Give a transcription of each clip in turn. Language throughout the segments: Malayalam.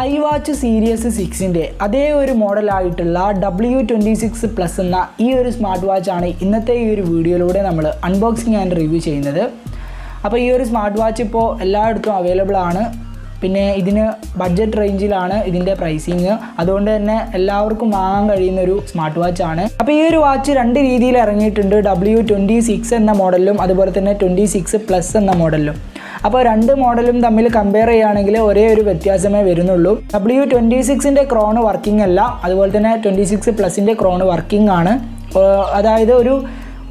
iWatch Series 6 അതേ ഒരു മോഡലായിട്ടുള്ള W26 Plus എന്ന ഈ ഒരു സ്മാർട്ട് വാച്ച് ആണ് ഇന്നത്തെ ഈ ഒരു വീഡിയോയിലൂടെ നമ്മൾ അൺബോക്സിംഗ് ആൻഡ് റിവ്യൂ ചെയ്യുന്നത്. അപ്പോൾ ഈ ഒരു സ്മാർട്ട് വാച്ച് ഇപ്പോൾ എല്ലായിടത്തും അവൈലബിൾ ആണ്. പിന്നെ ഇതിന് ബഡ്ജറ്റ് റേഞ്ചിലാണ് ഇതിൻ്റെ പ്രൈസിങ്. അതുകൊണ്ട് തന്നെ എല്ലാവർക്കും വാങ്ങാൻ കഴിയുന്ന ഒരു സ്മാർട്ട് വാച്ച് ആണ്. അപ്പോൾ ഈ ഒരു വാച്ച് രണ്ട് രീതിയിൽ ഇറങ്ങിയിട്ടുണ്ട്. W26 എന്ന മോഡലിലും അതുപോലെ തന്നെ 26 Plus എന്ന മോഡലിലും. അപ്പോൾ രണ്ട് മോഡലും തമ്മിൽ കമ്പയർ ചെയ്യുകയാണെങ്കിൽ ഒരേ ഒരു വ്യത്യാസമേ വരുന്നുള്ളൂ. W26ൻ്റെ ക്രോണ് വർക്കിംഗ് അല്ല, അതുപോലെ തന്നെ 26 Plusൻ്റെ ക്രോണ് വർക്കിംഗ് ആണ്. അതായത് ഒരു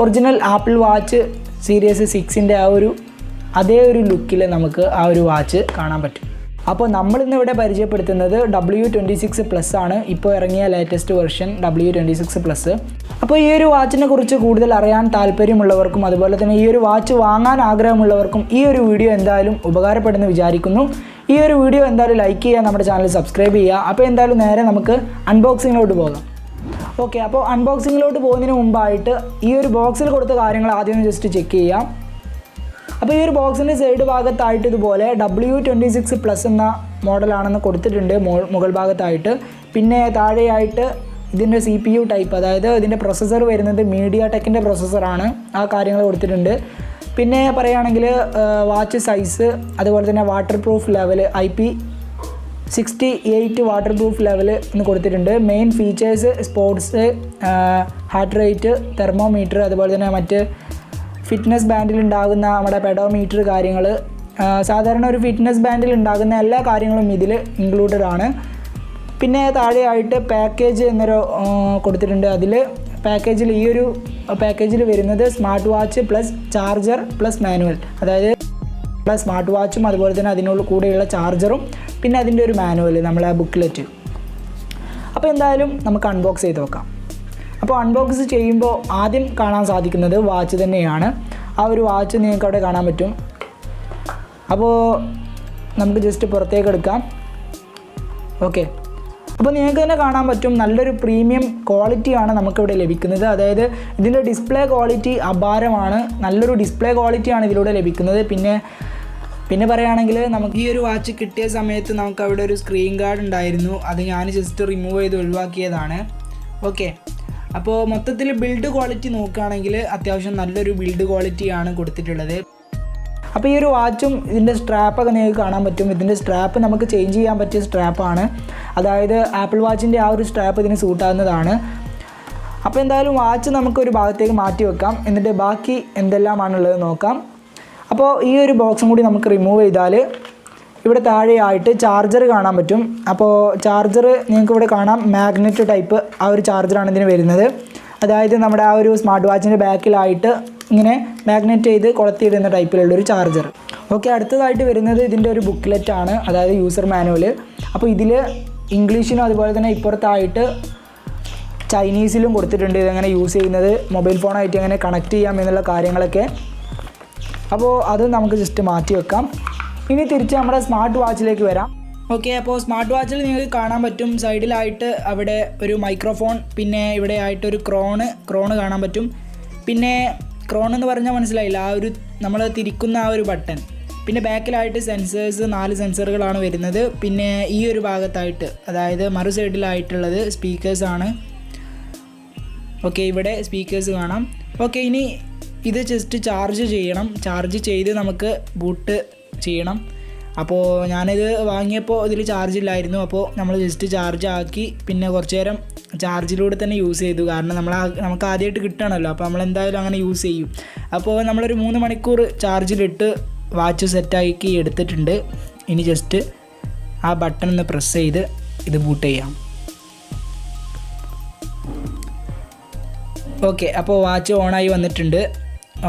ഒറിജിനൽ ആപ്പിൾ വാച്ച് സീരീസ് 6ൻ്റെ അതേ ഒരു ലുക്കിൽ നമുക്ക് ആ ഒരു വാച്ച് കാണാൻ പറ്റും. അപ്പോൾ നമ്മളിന്ന് ഇവിടെ പരിചയപ്പെടുത്തുന്നത് W26 Plus ആണ്, ഇപ്പോൾ ഇറങ്ങിയ ലേറ്റസ്റ്റ് വെർഷൻ W26 Plus. അപ്പോൾ ഈ ഒരു വാച്ചിനെ കുറിച്ച് കൂടുതൽ അറിയാൻ താല്പര്യമുള്ളവർക്കും അതുപോലെ തന്നെ ഈ ഒരു വാച്ച് വാങ്ങാൻ ആഗ്രഹമുള്ളവർക്കും ഈ ഒരു വീഡിയോ എന്തായാലും ഉപകാരപ്പെടുമെന്ന് വിചാരിക്കുന്നു. ഈ ഒരു വീഡിയോ എന്തായാലും ലൈക്ക് ചെയ്യുക, നമ്മുടെ ചാനൽ സബ്സ്ക്രൈബ് ചെയ്യുക. അപ്പോൾ എന്തായാലും നേരെ നമുക്ക് അൺബോക്സിങ്ങിലോട്ട് പോകാം. ഓക്കെ, അപ്പോൾ അൺബോക്സിങ്ങിലോട്ട് പോകുന്നതിന് മുമ്പായിട്ട് ഈ ഒരു ബോക്സിൽ കൊടുത്ത കാര്യങ്ങൾ ആദ്യം ജസ്റ്റ് ചെക്ക് ചെയ്യാം. അപ്പോൾ ഈ ഒരു ബോക്സിൻ്റെ സൈഡ് ഭാഗത്തായിട്ട് ഇതുപോലെ W26 Plus എന്ന മോഡലാണെന്ന് കൊടുത്തിട്ടുണ്ട് മുകൾ ഭാഗത്തായിട്ട്. പിന്നെ താഴെയായിട്ട് ഇതിൻ്റെ CPU ടൈപ്പ്, അതായത് ഇതിൻ്റെ പ്രൊസസ്സർ വരുന്നത് MediaTekൻ്റെ പ്രൊസസ്സറാണ്, ആ കാര്യങ്ങൾ കൊടുത്തിട്ടുണ്ട്. പിന്നെ പറയുകയാണെങ്കിൽ വാച്ച് സൈസ്, അതുപോലെ തന്നെ water proof level IP68 water proof level എന്ന് കൊടുത്തിട്ടുണ്ട്. Main features sports, heart rate, thermometer, അതുപോലെ തന്നെ മറ്റ് ഫിറ്റ്നസ് ബാൻഡിൽ ഉണ്ടാകുന്ന നമ്മുടെ പെഡോമീറ്റർ കാര്യങ്ങൾ, സാധാരണ ഒരു ഫിറ്റ്നസ് ബാൻഡിൽ ഉണ്ടാകുന്ന എല്ലാ കാര്യങ്ങളും ഇതിൽ ഇൻക്ലൂഡഡ് ആണ്. പിന്നെ താഴെയായിട്ട് പാക്കേജ് എന്നൊരു കൊടുത്തിട്ടുണ്ട്. അതിൽ പാക്കേജിൽ ഈ ഒരു പാക്കേജിൽ വരുന്നത് smart watch plus charger plus manual, അതായത് പ്ലസ് സ്മാർട്ട് വാച്ചും അതുപോലെ തന്നെ അതിനുള്ള കൂടെയുള്ള ചാർജറും പിന്നെ അതിൻ്റെ ഒരു മാനുവൽ, നമ്മളെ ബുക്ക്ലെറ്റ്. അപ്പോൾ എന്തായാലും നമുക്ക് അൺബോക്സ് ചെയ്ത് നോക്കാം. അപ്പോൾ അൺബോക്സ് ചെയ്യുമ്പോൾ ആദ്യം കാണാൻ സാധിക്കുന്നത് വാച്ച് തന്നെയാണ്. ആ ഒരു വാച്ച് നിങ്ങൾക്ക് അവിടെ കാണാൻ പറ്റും. അപ്പോൾ നമുക്ക് ജസ്റ്റ് പുറത്തേക്ക് എടുക്കാം. ഓക്കെ, അപ്പോൾ നിങ്ങൾക്ക് തന്നെ കാണാൻ പറ്റും നല്ലൊരു പ്രീമിയം ക്വാളിറ്റിയാണ് നമുക്കിവിടെ ലഭിക്കുന്നത്. അതായത് ഇതിൻ്റെ ഡിസ്പ്ലേ ക്വാളിറ്റി അപാരമാണ്, നല്ലൊരു ഡിസ്പ്ലേ ക്വാളിറ്റിയാണ് ഇതിലൂടെ ലഭിക്കുന്നത്. പിന്നെ പറയുകയാണെങ്കിൽ നമുക്ക് ഈ ഒരു വാച്ച് കിട്ടിയ സമയത്ത് നമുക്ക് അവിടെ ഒരു സ്ക്രീൻ ഗാർഡ് ഉണ്ടായിരുന്നു, അത് ഞാൻ ജസ്റ്റ് റിമൂവ് ചെയ്ത് ഒഴിവാക്കിയതാണ്. ഓക്കെ, അപ്പോൾ മൊത്തത്തിൽ ബിൽഡ് ക്വാളിറ്റി നോക്കുകയാണെങ്കിൽ അത്യാവശ്യം നല്ലൊരു ബിൽഡ് ക്വാളിറ്റിയാണ് കൊടുത്തിട്ടുള്ളത്. അപ്പോൾ ഈ ഒരു വാച്ചും ഇതിൻ്റെ സ്ട്രാപ്പൊക്കെ നിങ്ങൾക്ക് കാണാൻ പറ്റും. ഇതിൻ്റെ സ്ട്രാപ്പ് നമുക്ക് ചേഞ്ച് ചെയ്യാൻ പറ്റിയ സ്ട്രാപ്പാണ്, അതായത് ആപ്പിൾ വാച്ചിൻ്റെ ആ ഒരു സ്ട്രാപ്പ് ഇതിന് സൂട്ടാകുന്നതാണ്. അപ്പോൾ എന്തായാലും വാച്ച് നമുക്കൊരു ഭാഗത്തേക്ക് മാറ്റി വെക്കാം, എന്നിട്ട് ബാക്കി എന്തെല്ലാമാണുള്ളത് നോക്കാം. അപ്പോൾ ഈ ഒരു ബോക്സും കൂടി നമുക്ക് റിമൂവ് ചെയ്താൽ ഇവിടെ താഴെയായിട്ട് ചാർജർ കാണാൻ പറ്റും. അപ്പോൾ ചാർജർ നിങ്ങൾക്ക് ഇവിടെ കാണാം, മാഗ്നറ്റ് ടൈപ്പ് ആ ഒരു ചാർജറാണ് ഇതിന് വരുന്നത്. അതായത് നമ്മുടെ ആ ഒരു സ്മാർട്ട് വാച്ചിൻ്റെ ബാക്കിലായിട്ട് ഇങ്ങനെ മാഗ്നറ്റ് ചെയ്ത് കൊളുത്തിയിടുന്ന ടൈപ്പിലുള്ളൊരു ചാർജർ. ഓക്കെ, അടുത്തതായിട്ട് വരുന്നത് ഇതിൻ്റെ ഒരു ബുക്ക്ലെറ്റ് ആണ്, അതായത് യൂസർ മാനുവൽ. അപ്പോൾ ഇതിൽ ഇംഗ്ലീഷിലും അതുപോലെ തന്നെ ഇപ്പുറത്തായിട്ട് ചൈനീസിലും കൊടുത്തിട്ടുണ്ട് ഇതെങ്ങനെ യൂസ് ചെയ്യുന്നത്, മൊബൈൽ ഫോണായിട്ട് എങ്ങനെ കണക്ട് ചെയ്യാം എന്നുള്ള കാര്യങ്ങളൊക്കെ. അപ്പോൾ അത് നമുക്ക് ജസ്റ്റ് മാറ്റി വെക്കാം. ഇനി തിരിച്ച് നമ്മുടെ സ്മാർട്ട് വാച്ചിലേക്ക് വരാം. ഓക്കെ, അപ്പോൾ സ്മാർട്ട് വാച്ചിൽ നിങ്ങൾക്ക് കാണാൻ പറ്റും സൈഡിലായിട്ട് അവിടെ ഒരു മൈക്രോഫോൺ, പിന്നെ ഇവിടെ ആയിട്ടൊരു ക്രോണ് കാണാൻ പറ്റും. പിന്നെ ക്രോൺ എന്ന് പറഞ്ഞാൽ മനസ്സിലായില്ല, ആ ഒരു നമ്മൾ തിരിക്കുന്ന ആ ഒരു ബട്ടൺ. പിന്നെ ബാക്കിലായിട്ട് സെൻസേഴ്സ്, 4 സെൻസറുകളാണ് വരുന്നത്. പിന്നെ ഈ ഒരു ഭാഗത്തായിട്ട്, അതായത് മറു സൈഡിലായിട്ടുള്ളത് സ്പീക്കേഴ്സാണ്. ഓക്കെ, ഇവിടെ സ്പീക്കേഴ്സ് കാണാം. ഓക്കെ, ഇനി ഇത് ജസ്റ്റ് ചാർജ് ചെയ്യണം. ചാർജ് ചെയ്ത് നമുക്ക് ബൂട്ട് ചെയ്യണം. അപ്പോൾ ഞാനിത് വാങ്ങിയപ്പോൾ ഇതിൽ ചാർജ് ഇല്ലായിരുന്നു. അപ്പോൾ നമ്മൾ ജസ്റ്റ് ചാർജ് ആക്കി പിന്നെ കുറച്ച് നേരം ചാർജിലൂടെ തന്നെ യൂസ് ചെയ്തു. കാരണം നമുക്ക് ആദ്യമായിട്ട് കിട്ടണമല്ലോ, അപ്പോൾ നമ്മളെന്തായാലും അങ്ങനെ യൂസ് ചെയ്യും. അപ്പോൾ നമ്മളൊരു 3 മണിക്കൂർ ചാർജിലിട്ട് വാച്ച് സെറ്റാക്കി എടുത്തിട്ടുണ്ട്. ഇനി ജസ്റ്റ് ആ ബട്ടൺ ഒന്ന് പ്രസ് ചെയ്ത് ഇത് ബൂട്ട് ചെയ്യാം. ഓക്കെ, അപ്പോൾ വാച്ച് ഓണായി വന്നിട്ടുണ്ട്.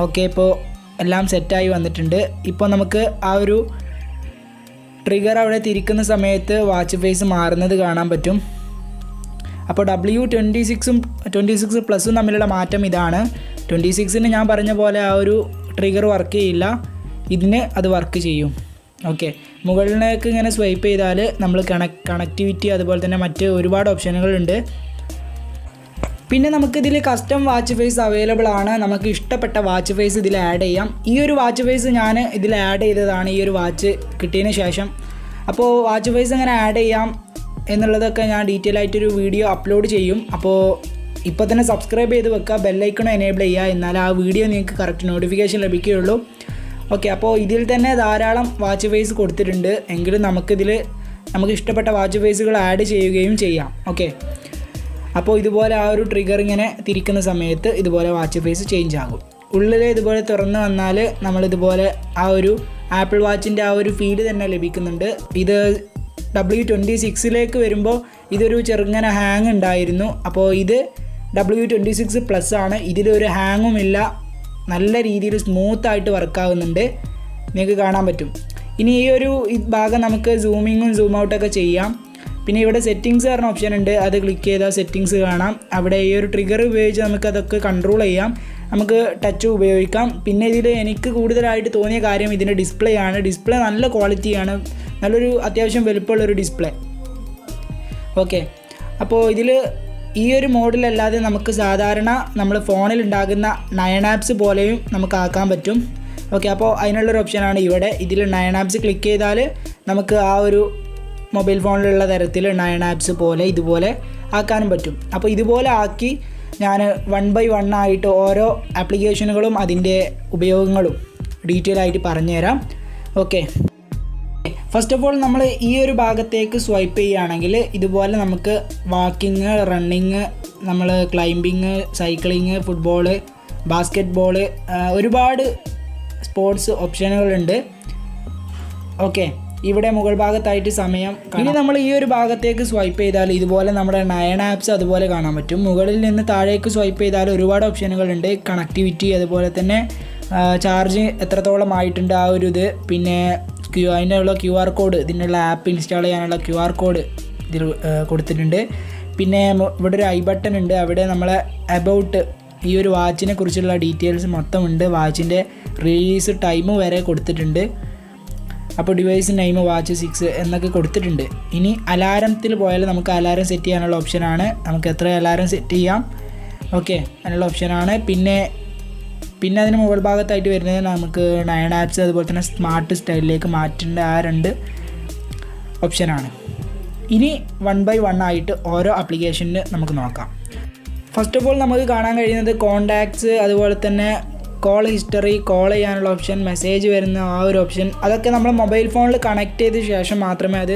ഓക്കെ, ഇപ്പോൾ എല്ലാം സെറ്റായി വന്നിട്ടുണ്ട്. ഇപ്പോൾ നമുക്ക് ആ ഒരു ട്രിഗർ അവിടെ തിരിക്കുന്ന സമയത്ത് വാച്ച് ഫേസ് മാറുന്നത് കാണാൻ പറ്റും. അപ്പോൾ W26ഉം 26 Plusഉം തമ്മിലുള്ള മാറ്റം ഇതാണ്. 26ന് ഞാൻ പറഞ്ഞ പോലെ ആ ഒരു ട്രിഗർ വർക്ക് ചെയ്യില്ല, ഇതിന് അത് വർക്ക് ചെയ്യും. ഓക്കെ, മുകളിലേക്ക് ഇങ്ങനെ സ്വൈപ്പ് ചെയ്താൽ നമ്മൾ കണക്ടിവിറ്റി അതുപോലെ തന്നെ മറ്റ് ഒരുപാട് ഓപ്ഷനുകളുണ്ട്. പിന്നെ നമുക്കിതിൽ കസ്റ്റം വാച്ച് ഫേസ് അവൈലബിൾ ആണ്. നമുക്ക് ഇഷ്ടപ്പെട്ട വാച്ച് ഫേസ് ഇതിൽ ആഡ് ചെയ്യാം. ഈ ഒരു വാച്ച് ഫേസ് ഞാൻ ഇതിൽ ആഡ് ചെയ്തതാണ് ഈ ഒരു വാച്ച് കിട്ടിയതിന് ശേഷം. അപ്പോൾ വാച്ച് ഫേസ് എങ്ങനെ ആഡ് ചെയ്യാം എന്നുള്ളതൊക്കെ ഞാൻ ഡീറ്റെയിൽ ആയിട്ടൊരു വീഡിയോ അപ്ലോഡ് ചെയ്യും. അപ്പോൾ ഇപ്പോൾ തന്നെ സബ്സ്ക്രൈബ് ചെയ്ത് വെക്കുക, ബെല്ലൈക്കണും എനേബിൾ ചെയ്യുക, എന്നാൽ ആ വീഡിയോ നിങ്ങൾക്ക് കറക്റ്റ് നോട്ടിഫിക്കേഷൻ ലഭിക്കുകയുള്ളൂ. ഓക്കെ, അപ്പോൾ ഇതിൽ തന്നെ ധാരാളം വാച്ച് ഫേസ് കൊടുത്തിട്ടുണ്ട്. എങ്കിലും നമുക്ക് ഇഷ്ടപ്പെട്ട വാച്ച് ഫേസുകൾ ആഡ് ചെയ്യുകയും ചെയ്യാം. ഓക്കെ, അപ്പോൾ ഇതുപോലെ ആ ഒരു ട്രിഗർ ഇങ്ങനെ തിരിക്കുന്ന സമയത്ത് ഇതുപോലെ വാച്ച് ഫേസ് ചേഞ്ച് ആകും. ഉള്ളിൽ ഇതുപോലെ തുറന്ന് വന്നാൽ നമ്മളിതുപോലെ ആ ഒരു ആപ്പിൾ വാച്ചിൻ്റെ ആ ഒരു ഫീല് തന്നെ ലഭിക്കുന്നുണ്ട്. ഇത് W26 വരുമ്പോൾ ഇതൊരു ചെറുങ്ങനെ ഹാങ് ഉണ്ടായിരുന്നു. അപ്പോൾ ഇത് W26+ ആണ്. ഇതിലൊരു ഹാങ്ങുമില്ല, നല്ല രീതിയിൽ സ്മൂത്തായിട്ട് വർക്കാവുന്നുണ്ട്, നിങ്ങൾക്ക് കാണാൻ പറ്റും. ഇനി ഈ ഒരു ഭാഗം നമുക്ക് സൂമിങ്ങും സൂം ഔട്ടൊക്കെ ചെയ്യാം. പിന്നെ ഇവിടെ സെറ്റിങ്സ് പറഞ്ഞ ഓപ്ഷൻ ഉണ്ട്, അത് ക്ലിക്ക് ചെയ്താൽ സെറ്റിങ്സ് കാണാം. അവിടെ ഈ ഒരു ട്രിഗർ ഉപയോഗിച്ച് നമുക്കതൊക്കെ കൺട്രോൾ ചെയ്യാം, നമുക്ക് ടച്ച് ഉപയോഗിക്കാം. പിന്നെ ഇതിൽ എനിക്ക് കൂടുതലായിട്ട് തോന്നിയ കാര്യം ഇതിൻ്റെ ഡിസ്പ്ലേ ആണ്. ഡിസ്പ്ലേ നല്ല ക്വാളിറ്റിയാണ്, നല്ലൊരു അത്യാവശ്യം വലുപ്പമുള്ളൊരു ഡിസ്പ്ലേ. ഓക്കെ, അപ്പോൾ ഇതിൽ ഈ ഒരു മോഡലല്ലാതെ നമുക്ക് സാധാരണ നമ്മൾ ഫോണിൽ ഉണ്ടാകുന്ന 9 ആപ്സ് പോലെയും നമുക്ക് ആക്കാൻ പറ്റും. ഓക്കെ, അപ്പോൾ അതിനുള്ളൊരു ഓപ്ഷനാണ് ഇവിടെ. ഇതിൽ 9 ആപ്സ് ക്ലിക്ക് ചെയ്താൽ നമുക്ക് ആ ഒരു മൊബൈൽ ഫോണിലുള്ള തരത്തിൽ 9 ആപ്സ് പോലെ ഇതുപോലെ ആക്കാനും പറ്റും. അപ്പോൾ ഇതുപോലെ ആക്കി ഞാൻ 1 by 1 ആയിട്ട് ഓരോ ആപ്ലിക്കേഷനുകളും അതിൻ്റെ ഉപയോഗങ്ങളും ഡീറ്റെയിൽ ആയിട്ട് പറഞ്ഞുതരാം. ഓക്കെ, ഫസ്റ്റ് ഓഫ് ഓൾ നമ്മൾ ഈ ഒരു ഭാഗത്തേക്ക് സ്വൈപ്പ് ചെയ്യുകയാണെങ്കിൽ ഇതുപോലെ നമുക്ക് വാക്കിങ്, റണ്ണിങ്, നമ്മൾ climbing, cycling, football, basket ball, ഒരുപാട് സ്പോർട്സ് ഓപ്ഷനുകളുണ്ട്. ഓക്കെ, ഇവിടെ മുകൾ ഭാഗത്തായിട്ട് സമയം. ഇനി നമ്മൾ ഈ ഒരു ഭാഗത്തേക്ക് സ്വൈപ്പ് ചെയ്താൽ ഇതുപോലെ നമ്മുടെ 9 ആപ്സ് അതുപോലെ കാണാൻ പറ്റും. മുകളിൽ നിന്ന് താഴേക്ക് സ്വൈപ്പ് ചെയ്താൽ ഒരുപാട് ഓപ്ഷനുകളുണ്ട്. കണക്ടിവിറ്റി, അതുപോലെ തന്നെ ചാർജ് എത്രത്തോളം ആയിട്ടുണ്ട് ആ ഒരു ഇത്, പിന്നെ അതിനുള്ള QR കോഡ്, ഇതിനുള്ള ആപ്പ് ഇൻസ്റ്റാൾ ചെയ്യാനുള്ള QR കോഡ് ഇതിൽ കൊടുത്തിട്ടുണ്ട്. പിന്നെ ഇവിടെ ഒരു ഐ ബട്ടൺ ഉണ്ട്, അവിടെ നമ്മളെ അബൌട്ട് ഈ ഒരു വാച്ചിനെ കുറിച്ചുള്ള ഡീറ്റെയിൽസ് മൊത്തം ഉണ്ട്. വാച്ചിൻ്റെ റിലീസ് ടൈം വരെ കൊടുത്തിട്ടുണ്ട്. അപ്പോൾ ഡിവൈസ് നെയിം വാച്ച് 6 എന്നൊക്കെ കൊടുത്തിട്ടുണ്ട്. ഇനി അലാറത്തിൽ പോയാൽ നമുക്ക് അലാറം സെറ്റ് ചെയ്യാനുള്ള ഓപ്ഷനാണ്, നമുക്ക് എത്ര അലാറം സെറ്റ് ചെയ്യാം. ഓക്കെ, അതിനുള്ള ഓപ്ഷനാണ്. പിന്നെ അതിന് മുകൾ ഭാഗത്തായിട്ട് വരുന്നത് നമുക്ക് 9 ആപ്സ് അതുപോലെ തന്നെ സ്മാർട്ട് സ്റ്റൈലിലേക്ക് മാറ്റേണ്ട ആ 2 ഓപ്ഷനാണ്. ഇനി 1 by 1 ആയിട്ട് ഓരോ ആപ്ലിക്കേഷനിൽ നമുക്ക് നോക്കാം. ഫസ്റ്റ് ഓഫ് ഓൾ നമുക്ക് കാണാൻ കഴിയുന്നത് കോണ്ടാക്ട്സ്, അതുപോലെ തന്നെ കോൾ ഹിസ്റ്ററി, കോൾ ചെയ്യാനുള്ള ഓപ്ഷൻ, മെസ്സേജ് വരുന്ന ആ ഒരു ഓപ്ഷൻ, അതൊക്കെ നമ്മൾ മൊബൈൽ ഫോണിൽ കണക്ട് ചെയ്ത ശേഷം മാത്രമേ അത്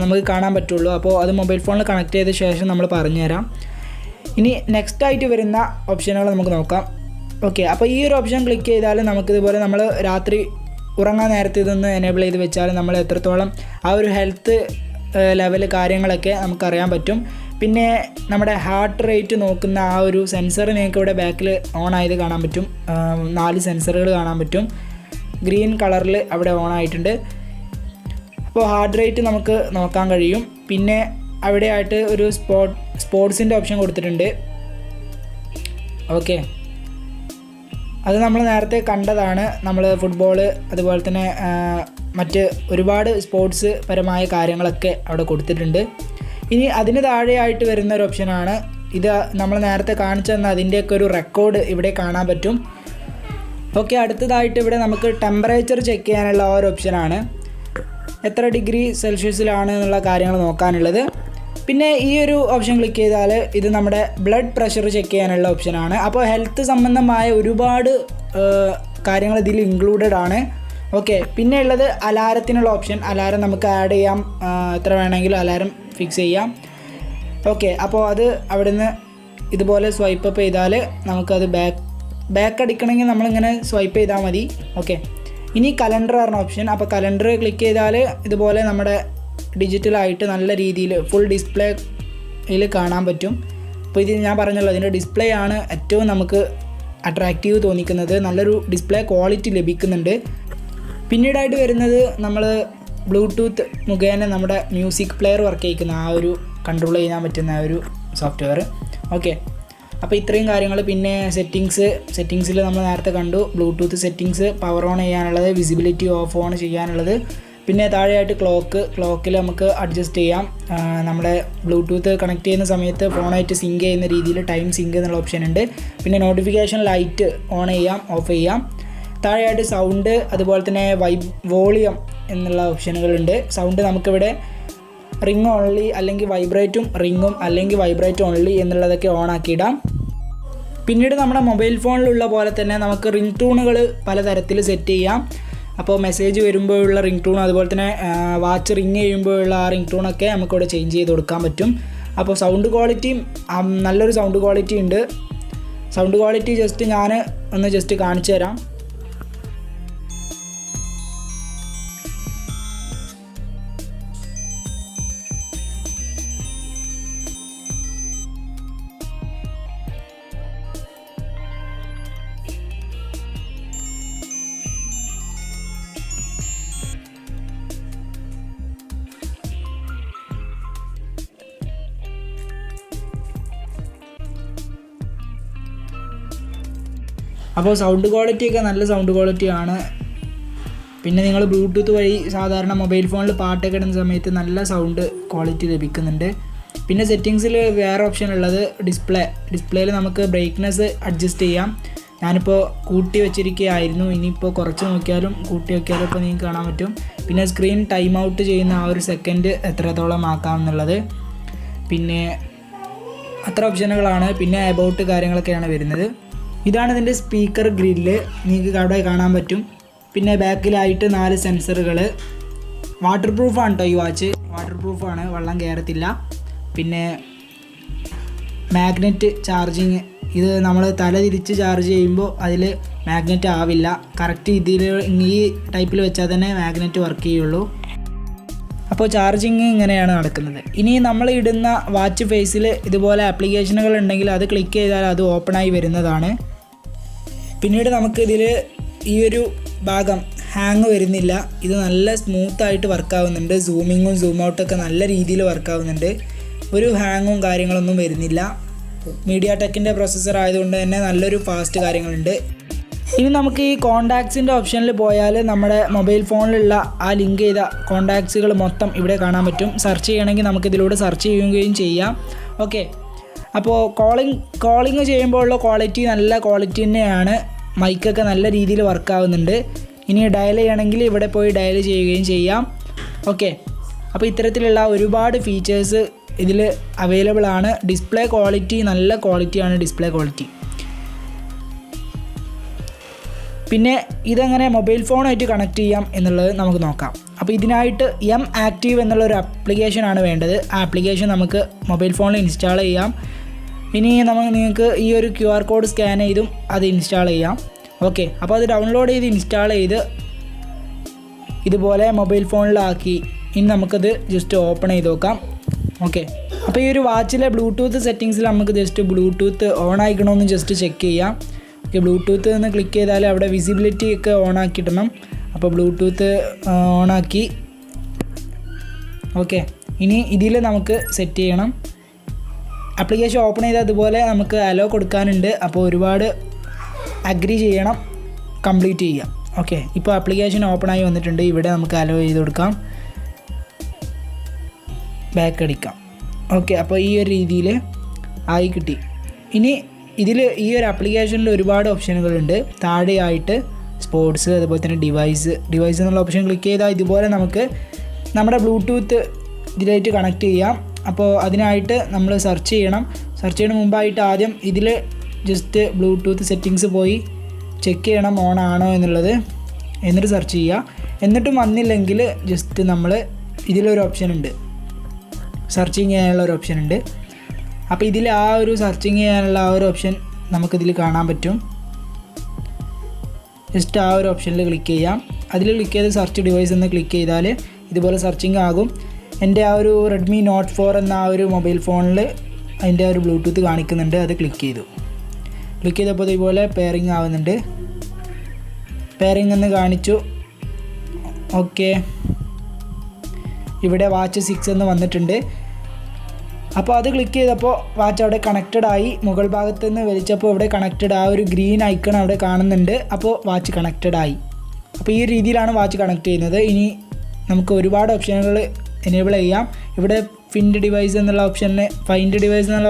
നമുക്ക് കാണാൻ പറ്റുള്ളൂ. അപ്പോൾ അത് മൊബൈൽ ഫോണിൽ കണക്ട് ചെയ്ത ശേഷം നമ്മൾ പറഞ്ഞുതരാം. ഇനി നെക്സ്റ്റ് ആയിട്ട് വരുന്ന ഓപ്ഷനുകൾ നമുക്ക് നോക്കാം. ഓക്കെ, അപ്പോൾ ഈ ഒരു ഓപ്ഷൻ ക്ലിക്ക് ചെയ്താൽ നമുക്കിതുപോലെ നമ്മൾ രാത്രി ഉറങ്ങാൻ നേരത്തെ ഇതൊന്ന് എനേബിൾ ചെയ്ത് വെച്ചാൽ നമ്മൾ എത്രത്തോളം ആ ഒരു ഹെൽത്ത് ലെവൽ കാര്യങ്ങളൊക്കെ നമുക്കറിയാൻ പറ്റും. പിന്നെ നമ്മുടെ ഹാർട്ട് റേറ്റ് നോക്കുന്ന ആ ഒരു സെൻസർ നിങ്ങൾക്ക് ഇവിടെ ബാക്കിൽ ഓൺ ആയത് കാണാൻ പറ്റും. 4 സെൻസറുകൾ കാണാൻ പറ്റും, ഗ്രീൻ കളറിൽ അവിടെ ഓൺ ആയിട്ടുണ്ട്. അപ്പോൾ ഹാർട്ട് റേറ്റ് നമുക്ക് നോക്കാൻ കഴിയും. പിന്നെ അവിടെ ആയിട്ട് ഒരു സ്പോർട്സിൻ്റെ ഓപ്ഷൻ കൊടുത്തിട്ടുണ്ട്. ഓക്കെ, അത് നമ്മൾ നേരത്തെ കണ്ടതാണ്. നമ്മൾ ഫുട്ബോൾ, അതുപോലെ തന്നെ മറ്റ് ഒരുപാട് സ്പോർട്സ് പരമായ കാര്യങ്ങളൊക്കെ അവിടെ കൊടുത്തിട്ടുണ്ട്. ഇനി അതിന് താഴെയായിട്ട് വരുന്ന ഒരു ഓപ്ഷനാണ് ഇത്, നമ്മൾ നേരത്തെ കാണിച്ചു തന്ന അതിൻ്റെയൊക്കെ ഒരു റെക്കോർഡ് ഇവിടെ കാണാൻ പറ്റും. ഓക്കെ, അടുത്തതായിട്ട് ഇവിടെ നമുക്ക് ടെമ്പറേച്ചർ ചെക്ക് ചെയ്യാനുള്ള ഒരു ഓപ്ഷനാണ്, എത്ര ഡിഗ്രി സെൽഷ്യസിലാണ് എന്നുള്ള കാര്യങ്ങൾ നോക്കാനുള്ളത്. പിന്നെ ഈ ഒരു ഓപ്ഷൻ ക്ലിക്ക് ചെയ്താൽ ഇത് നമ്മുടെ ബ്ലഡ് പ്രഷർ ചെക്ക് ചെയ്യാനുള്ള ഓപ്ഷനാണ്. അപ്പോൾ ഹെൽത്ത് സംബന്ധമായ ഒരുപാട് കാര്യങ്ങൾ ഇതിൽ ഇൻക്ലൂഡഡ് ആണ്. ഓക്കെ, പിന്നെ ഉള്ളത് അലാരത്തിനുള്ള ഓപ്ഷൻ. അലാരം നമുക്ക് ആഡ് ചെയ്യാം, എത്ര വേണമെങ്കിലും അലാരം ഫിക്സ് ചെയ്യാം. ഓക്കെ, അപ്പോൾ അത് അവിടെ നിന്ന് ഇതുപോലെ സ്വൈപ്പ് അപ്പ് ചെയ്താൽ നമുക്കത് ബാക്ക് അടിക്കണമെങ്കിൽ നമ്മളിങ്ങനെ സ്വൈപ്പ് ചെയ്താൽ മതി. ഓക്കെ, ഇനി കലണ്ടർ പറഞ്ഞ ഓപ്ഷൻ. അപ്പോൾ കലണ്ടർ ക്ലിക്ക് ചെയ്താൽ ഇതുപോലെ നമ്മുടെ ഡിജിറ്റലായിട്ട് നല്ല രീതിയിൽ ഫുൾ ഡിസ്പ്ലേയിൽ കാണാൻ പറ്റും. അപ്പോൾ ഇത് ഞാൻ പറഞ്ഞല്ലോ, അതിൻ്റെ ഡിസ്പ്ലേ ആണ് ഏറ്റവും നമുക്ക് അട്രാക്റ്റീവ് തോന്നിക്കുന്നത്. നല്ലൊരു ഡിസ്പ്ലേ ക്വാളിറ്റി ലഭിക്കുന്നുണ്ട്. പിന്നീടായിട്ട് വരുന്നത് നമ്മൾ ബ്ലൂടൂത്ത് മുഖേന നമ്മുടെ മ്യൂസിക് പ്ലെയർ വർക്ക് ചെയ്യിക്കുന്ന ആ ഒരു കൺട്രോൾ ചെയ്യാൻ പറ്റുന്ന ആ ഒരു സോഫ്റ്റ്വെയർ. ഓക്കെ, അപ്പോൾ ഇത്രയും കാര്യങ്ങൾ. പിന്നെ സെറ്റിങ്സിൽ നമ്മൾ നേരത്തെ കണ്ടു, ബ്ലൂടൂത്ത് സെറ്റിങ്സ്, പവർ ഓൺ ചെയ്യാനുള്ളത്, വിസിബിലിറ്റി ഓഫ് ഓൺ ചെയ്യാനുള്ളത്. പിന്നെ താഴെയായിട്ട് ക്ലോക്കിൽ നമുക്ക് അഡ്ജസ്റ്റ് ചെയ്യാം. നമ്മുടെ ബ്ലൂടൂത്ത് കണക്ട് ചെയ്യുന്ന സമയത്ത് ഫോണായിട്ട് സിങ്ക് ചെയ്യുന്ന രീതിയിൽ ടൈം സിങ്ക് എന്നുള്ള ഓപ്ഷൻ ഉണ്ട്. പിന്നെ നോട്ടിഫിക്കേഷൻ ലൈറ്റ് ഓൺ ചെയ്യാം, ഓഫ് ചെയ്യാം. താഴെയായിട്ട് സൗണ്ട്, അതുപോലെ തന്നെ വോളിയം എന്നുള്ള ഓപ്ഷനുകളുണ്ട്. സൗണ്ട് നമുക്കിവിടെ റിംഗ് ഓൺലി അല്ലെങ്കിൽ വൈബ്രേറ്റും റിങ്ങും അല്ലെങ്കിൽ വൈബ്രേറ്റ് ഓൺലി എന്നുള്ളതൊക്കെ ഓൺ ആക്കിയിടാം. പിന്നീട് നമ്മുടെ മൊബൈൽ ഫോണിലുള്ള പോലെ തന്നെ നമുക്ക് റിംഗ് ടൂണുകൾ പലതരത്തിൽ സെറ്റ് ചെയ്യാം. അപ്പോൾ മെസ്സേജ് വരുമ്പോഴുള്ള റിംഗ് ടൂൺ, അതുപോലെ തന്നെ വാച്ച് റിങ് ചെയ്യുമ്പോഴുള്ള ആ റിംഗ് ടൂണൊക്കെ നമുക്കിവിടെ ചേഞ്ച് ചെയ്ത് കൊടുക്കാൻ പറ്റും. അപ്പോൾ സൗണ്ട് ക്വാളിറ്റിയും നല്ലൊരു സൗണ്ട് ക്വാളിറ്റി ഉണ്ട്. സൗണ്ട് ക്വാളിറ്റി ഞാൻ ഒന്ന് കാണിച്ചു തരാം. അപ്പോൾ സൗണ്ട് ക്വാളിറ്റിയൊക്കെ നല്ല സൗണ്ട് ക്വാളിറ്റിയാണ്. പിന്നെ നിങ്ങൾ ബ്ലൂടൂത്ത് വഴി സാധാരണ മൊബൈൽ ഫോണിൽ പാട്ടൊക്കെ ഇടുന്ന സമയത്ത് നല്ല സൗണ്ട് ക്വാളിറ്റി ലഭിക്കുന്നുണ്ട്. പിന്നെ സെറ്റിങ്സിൽ വേറെ ഓപ്ഷൻ ഉള്ളത് ഡിസ്പ്ലേയിൽ നമുക്ക് ബ്രൈറ്റ്നസ് അഡ്ജസ്റ്റ് ചെയ്യാം. ഞാനിപ്പോൾ കൂട്ടി വെച്ചിരിക്കുകയായിരുന്നു. ഇനിയിപ്പോൾ കുറച്ച് നോക്കിയാലും കൂട്ടി നോക്കിയാലും ഇപ്പോൾ നിങ്ങൾക്ക് കാണാൻ പറ്റും. പിന്നെ സ്ക്രീൻ ടൈം ഔട്ട് ചെയ്യുന്ന ആ ഒരു സെക്കൻഡ് എത്രത്തോളം ആക്കാം എന്നുള്ളത്. പിന്നെ അത്ര ഓപ്ഷനുകളാണ്. പിന്നെ എബൌട്ട് കാര്യങ്ങളൊക്കെയാണ് വരുന്നത്. ഇതാണ് ഇതിൻ്റെ സ്പീക്കർ ഗ്രില്ല്, നിങ്ങൾക്ക് അവിടെ കാണാൻ പറ്റും. പിന്നെ ബാക്കിലായിട്ട് 4 സെൻസറുകൾ. വാട്ടർ പ്രൂഫാണ് കേട്ടോ ഈ വാച്ച്, വാട്ടർ പ്രൂഫാണ്, വെള്ളം കയറത്തില്ല. പിന്നെ മാഗ്നറ്റ് ചാർജിങ്, ഇത് നമ്മൾ തല തിരിച്ച് ചാർജ് ചെയ്യുമ്പോൾ അതിൽ മാഗ്നറ്റ് ആവില്ല. കറക്റ്റ് ഇതിൽ ഈ ടൈപ്പിൽ വെച്ചാൽ തന്നെ മാഗ്നറ്റ് വർക്ക് ചെയ്യുള്ളൂ. അപ്പോൾ ചാർജിങ് ഇങ്ങനെയാണ് നടക്കുന്നത്. ഇനി നമ്മൾ ഇടുന്ന വാച്ച് ഫേസിൽ ഇതുപോലെ ആപ്ലിക്കേഷനുകൾ ഉണ്ടെങ്കിൽ അത് ക്ലിക്ക് ചെയ്താൽ അത് ഓപ്പണായി വരുന്നതാണ്. പിന്നീട് നമുക്കിതിൽ ഈ ഒരു ഭാഗം ഹാങ് വരുന്നില്ല. ഇത് നല്ല സ്മൂത്തായിട്ട് വർക്കാവുന്നുണ്ട്. സൂമിങ്ങും സൂം ഔട്ടൊക്കെ നല്ല രീതിയിൽ വർക്കാവുന്നുണ്ട്. ഒരു ഹാങ്ങും കാര്യങ്ങളൊന്നും വരുന്നില്ല. മീഡിയ ടെക്കിൻ്റെ പ്രൊസസ്സർ ആയതുകൊണ്ട് തന്നെ നല്ലൊരു ഫാസ്റ്റ് കാര്യങ്ങളുണ്ട്. ഇനി നമുക്ക് ഈ കോണ്ടാക്ട്സിൻ്റെ ഓപ്ഷനിൽ പോയാൽ നമ്മുടെ മൊബൈൽ ഫോണിലുള്ള ആ ലിങ്ക് ചെയ്ത കോണ്ടാക്ട്സുകൾ മൊത്തം ഇവിടെ കാണാൻ പറ്റും. സെർച്ച് ചെയ്യണമെങ്കിൽ നമുക്കിതിലൂടെ സെർച്ച് ചെയ്യുകയും ചെയ്യാം. ഓക്കെ, അപ്പോൾ കോളിംഗ് ചെയ്യുമ്പോഴുള്ള ക്വാളിറ്റി നല്ല ക്വാളിറ്റി തന്നെയാണ്. മൈക്കൊക്കെ നല്ല രീതിയിൽ വർക്കാവുന്നുണ്ട്. ഇനി ഡയൽ ചെയ്യണമെങ്കിൽ ഇവിടെ പോയി ഡയൽ ചെയ്യുകയും ചെയ്യാം. ഓക്കെ, അപ്പോൾ ഇത്തരത്തിലുള്ള ഒരുപാട് ഫീച്ചേഴ്സ് ഇതിൽ അവൈലബിൾ ആണ്. ഡിസ്പ്ലേ ക്വാളിറ്റി നല്ല ക്വാളിറ്റിയാണ് ഡിസ്പ്ലേ ക്വാളിറ്റി. പിന്നെ ഇതെങ്ങനെ മൊബൈൽ ഫോണായിട്ട് കണക്ട് ചെയ്യാം എന്നുള്ളത് നമുക്ക് നോക്കാം. അപ്പോൾ ഇതിനായിട്ട് MActive എന്നുള്ളൊരു ആപ്ലിക്കേഷനാണ് വേണ്ടത്. ആ ആപ്ലിക്കേഷൻ നമുക്ക് മൊബൈൽ ഫോണിൽ ഇൻസ്റ്റാൾ ചെയ്യാം. ഇനി നിങ്ങൾക്ക് ഈ ഒരു QR കോഡ് സ്കാൻ ചെയ്തും അത് ഇൻസ്റ്റാൾ ചെയ്യാം. ഓക്കെ, അപ്പോൾ അത് ഡൗൺലോഡ് ചെയ്ത് ഇൻസ്റ്റാൾ ചെയ്ത് ഇതുപോലെ മൊബൈൽ ഫോണിലാക്കി ഇനി നമുക്കത് ജസ്റ്റ് ഓപ്പൺ ചെയ്ത് നോക്കാം. ഓക്കെ, അപ്പോൾ ഈ ഒരു വാച്ചിലെ ബ്ലൂടൂത്ത് സെറ്റിങ്സിൽ നമുക്ക് ജസ്റ്റ് ബ്ലൂടൂത്ത് ഓൺ ആയിക്കണമെന്ന് ജസ്റ്റ് ചെക്ക് ചെയ്യാം. ഓക്കെ, ബ്ലൂടൂത്ത് എന്ന് ക്ലിക്ക് ചെയ്താൽ അവിടെ വിസിബിലിറ്റി ഒക്കെ ഓൺ ആക്കിയിടണം. അപ്പോൾ ബ്ലൂടൂത്ത് ഓണാക്കി. ഓക്കെ, ഇനി ഇതിൽ നമുക്ക് സെറ്റ് ചെയ്യണം. ആപ്ലിക്കേഷൻ ഓപ്പൺ ചെയ്താൽ അതുപോലെ നമുക്ക് അലോ കൊടുക്കാനുണ്ട്. അപ്പോൾ ഒരുപാട് അഗ്രി ചെയ്യണം, കംപ്ലീറ്റ് ചെയ്യാം. ഓക്കെ, ഇപ്പോൾ ആപ്ലിക്കേഷൻ ഓപ്പൺ ആയി വന്നിട്ടുണ്ട്. ഇവിടെ നമുക്ക് അലോ ചെയ്ത് കൊടുക്കാം, ബാക്ക് അടിക്കാം. ഓക്കെ, അപ്പോൾ ഈ ഒരു രീതിയിൽ ആയി കിട്ടി. ഇനി ഇതിൽ ഈ ഒരു ആപ്ലിക്കേഷനിൽ ഒരുപാട് ഓപ്ഷനുകളുണ്ട്. താഴെയായിട്ട് സ്പോർട്സ്, അതുപോലെ തന്നെ ഡിവൈസ് എന്നുള്ള ഓപ്ഷൻ ക്ലിക്ക് ചെയ്താൽ ഇതുപോലെ നമുക്ക് നമ്മുടെ ബ്ലൂടൂത്ത് ഇതിലായിട്ട് കണക്ട് ചെയ്യാം. അപ്പോൾ അതിനായിട്ട് നമ്മൾ സെർച്ച് ചെയ്യുന്ന മുമ്പായിട്ട് ആദ്യം ഇതിൽ ജസ്റ്റ് ബ്ലൂടൂത്ത് സെറ്റിങ്സ് പോയി ചെക്ക് ചെയ്യണം ഓൺ ആണോ എന്നുള്ളത്. എന്നിട്ട് സെർച്ച് ചെയ്യുക. എന്നിട്ടും വന്നില്ലെങ്കിൽ ജസ്റ്റ് നമ്മൾ ഇതിലൊരു ഓപ്ഷൻ ഉണ്ട്, സെർച്ചിങ് ചെയ്യാനുള്ള ഒരു ഓപ്ഷൻ ഉണ്ട്. അപ്പോൾ ഇതിൽ ആ ഒരു സെർച്ചിങ് ചെയ്യാനുള്ള ആ ഒരു ഓപ്ഷൻ നമുക്കിതിൽ കാണാൻ പറ്റും. ജസ്റ്റ് ആ ഒരു ഓപ്ഷനിൽ ക്ലിക്ക് ചെയ്യാം. അതിൽ ക്ലിക്ക് ചെയ്ത് സെർച്ച് ഡിവൈസ് എന്ന് ക്ലിക്ക് ചെയ്താൽ ഇതുപോലെ സെർച്ചിങ് ആകും. എൻ്റെ ആ ഒരു Redmi Note 4 എന്ന ആ ഒരു മൊബൈൽ ഫോണിൽ അതിൻ്റെ ആ ഒരു ബ്ലൂടൂത്ത് കാണിക്കുന്നുണ്ട്. അത് ക്ലിക്ക് ചെയ്തപ്പോൾ ഇതുപോലെ പെയറിങ് ആവുന്നുണ്ട്. പെയറിങ് എന്ന് കാണിച്ചു. ഓക്കെ, ഇവിടെ വാച്ച് 6 എന്ന് വന്നിട്ടുണ്ട്. അപ്പോൾ അത് ക്ലിക്ക് ചെയ്തപ്പോൾ വാച്ച് അവിടെ കണക്റ്റഡ് ആയി. മുകൾ ഭാഗത്ത് നിന്ന് വലിച്ചപ്പോൾ ഇവിടെ കണക്റ്റഡ് ആ ഒരു ഗ്രീൻ ഐക്കൺ അവിടെ കാണുന്നുണ്ട്. അപ്പോൾ വാച്ച് കണക്റ്റഡ് ആയി. അപ്പോൾ ഈ രീതിയിലാണ് വാച്ച് കണക്ട് ചെയ്യുന്നത്. ഇനി നമുക്ക് ഒരുപാട് ഓപ്ഷനുകൾ എനേബിൾ ചെയ്യാം. ഇവിടെ ഫൈൻഡ് ഡിവൈസ് എന്നുള്ള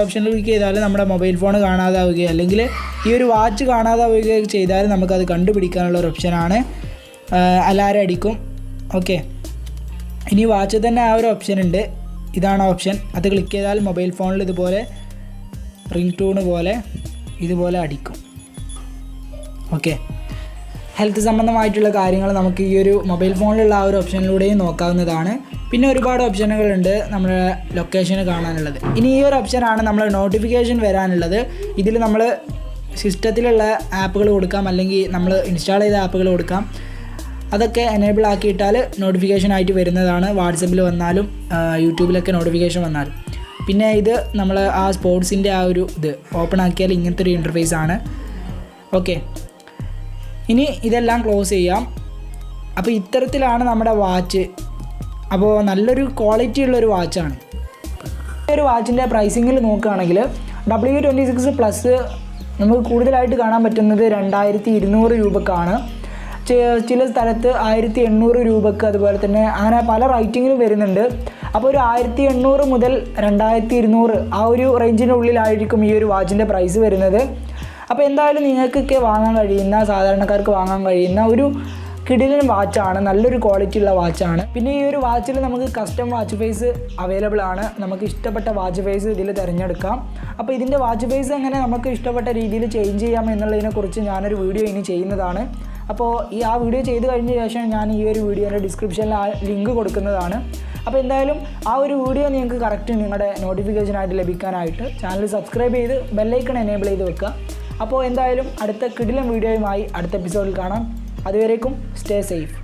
ഓപ്ഷനിൽ ക്ലിക്ക് ചെയ്താൽ നമ്മുടെ മൊബൈൽ ഫോൺ കാണാതാവുകയോ അല്ലെങ്കിൽ ഈ ഒരു വാച്ച് കാണാതാവുകയോ ചെയ്താൽ നമുക്കത് കണ്ടുപിടിക്കാനുള്ള ഒരു ഓപ്ഷനാണ്. അലാരം അടിക്കും. ഓക്കെ, ഇനി വാച്ച് തന്നെ ആ ഒരു ഓപ്ഷൻ ഉണ്ട്, ഇതാണ് ഓപ്ഷൻ. അത് ക്ലിക്ക് ചെയ്താൽ മൊബൈൽ ഫോണിൽ ഇതുപോലെ റിംഗ് ടൂണ് പോലെ ഇതുപോലെ അടിക്കും. ഓക്കെ, ഹെൽത്ത് സംബന്ധമായിട്ടുള്ള കാര്യങ്ങൾ നമുക്ക് ഈ ഒരു മൊബൈൽ ഫോണിലുള്ള ആ ഒരു ഓപ്ഷനിലൂടെയും നോക്കാവുന്നതാണ്. പിന്നെ ഒരുപാട് ഓപ്ഷനുകളുണ്ട് നമ്മുടെ ലൊക്കേഷന് കാണാനുള്ളത്. ഇനി ഈ ഒരു ഓപ്ഷനാണ് നമ്മൾ നോട്ടിഫിക്കേഷൻ വരാനുള്ളത്. ഇതിൽ നമ്മൾ സിസ്റ്റത്തിലുള്ള ആപ്പുകൾ കൊടുക്കാം, അല്ലെങ്കിൽ നമ്മൾ ഇൻസ്റ്റാൾ ചെയ്ത ആപ്പുകൾ കൊടുക്കാം. അതൊക്കെ എനേബിൾ ആക്കിയിട്ടാൽ നോട്ടിഫിക്കേഷൻ ആയിട്ട് വരുന്നതാണ്. വാട്സപ്പിൽ വന്നാലും യൂട്യൂബിലൊക്കെ നോട്ടിഫിക്കേഷൻ വന്നാലും. പിന്നെ ഇത് നമ്മൾ ആ സ്പോർട്സിൻ്റെ ആ ഒരു ഇത് ഓപ്പൺ ആക്കിയാൽ ഇങ്ങനത്തെ ഒരു ഇൻ്റർഫേസ് ആണ്. ഓക്കെ, ഇനി ഇതെല്ലാം ക്ലോസ് ചെയ്യാം. അപ്പോൾ ഇത്തരത്തിലാണ് നമ്മുടെ വാച്ച്. അപ്പോൾ നല്ലൊരു ക്വാളിറ്റി ഉള്ളൊരു വാച്ചാണ്. ഈ ഒരു വാച്ചിൻ്റെ പ്രൈസിങ്ങിൽ നോക്കുകയാണെങ്കിൽ W26 പ്ലസ് നമുക്ക് കൂടുതലായിട്ട് കാണാൻ പറ്റുന്നത് 2200 രൂപക്കാണ്. ചില സ്ഥലത്ത് 1800 രൂപക്ക്, അതുപോലെ തന്നെ അങ്ങനെ പല റേറ്റിങ്ങിലും വരുന്നുണ്ട്. അപ്പോൾ ഒരു 1800 മുതൽ 2200 ആ ഒരു റേഞ്ചിൻ്റെ ഉള്ളിലായിരിക്കും ഈ ഒരു വാച്ചിൻ്റെ പ്രൈസ് വരുന്നത്. അപ്പോൾ എന്തായാലും നിങ്ങൾക്കൊക്കെ വാങ്ങാൻ കഴിയുന്ന, സാധാരണക്കാർക്ക് വാങ്ങാൻ കഴിയുന്ന ഒരു കിടിലൻ വാച്ചാണ്, നല്ലൊരു ക്വാളിറ്റി ഉള്ള വാച്ചാണ്. പിന്നെ ഈ ഒരു വാച്ചിൽ നമുക്ക് കസ്റ്റം വാച്ച് ഫേസ് അവൈലബിൾ ആണ്. നമുക്ക് ഇഷ്ടപ്പെട്ട വാച്ച് ഫേസ് ഇതിൽ തിരഞ്ഞെടുക്കാം. അപ്പോൾ ഇതിൻ്റെ വാച്ച് ഫേസ് എങ്ങനെ നമുക്ക് ഇഷ്ടപ്പെട്ട രീതിയിൽ ചേഞ്ച് ചെയ്യാം എന്നുള്ളതിനെക്കുറിച്ച് ഞാനൊരു വീഡിയോ ഇനി ചെയ്യുന്നതാണ്. അപ്പോൾ ആ വീഡിയോ ചെയ്ത് കഴിഞ്ഞ ശേഷം ഞാൻ ഈ ഒരു വീഡിയോയുടെ ഡിസ്ക്രിപ്ഷനിൽ ആ ലിങ്ക് കൊടുക്കുന്നതാണ്. അപ്പോൾ എന്തായാലും ആ ഒരു വീഡിയോ നിങ്ങൾക്ക് കറക്റ്റ് നിങ്ങളുടെ നോട്ടിഫിക്കേഷനായിട്ട് ലഭിക്കാനായിട്ട് ചാനൽ സബ്സ്ക്രൈബ് ചെയ്ത് ബെല്ലൈക്കൺ എനേബിൾ ചെയ്ത് വെക്കുക. അപ്പോൾ എന്തായാലും അടുത്ത കിടിലൻ വീഡിയോയുമായി അടുത്ത എപ്പിസോഡിൽ കാണാം. അതുവരേക്കും സ്റ്റേ സേഫ്.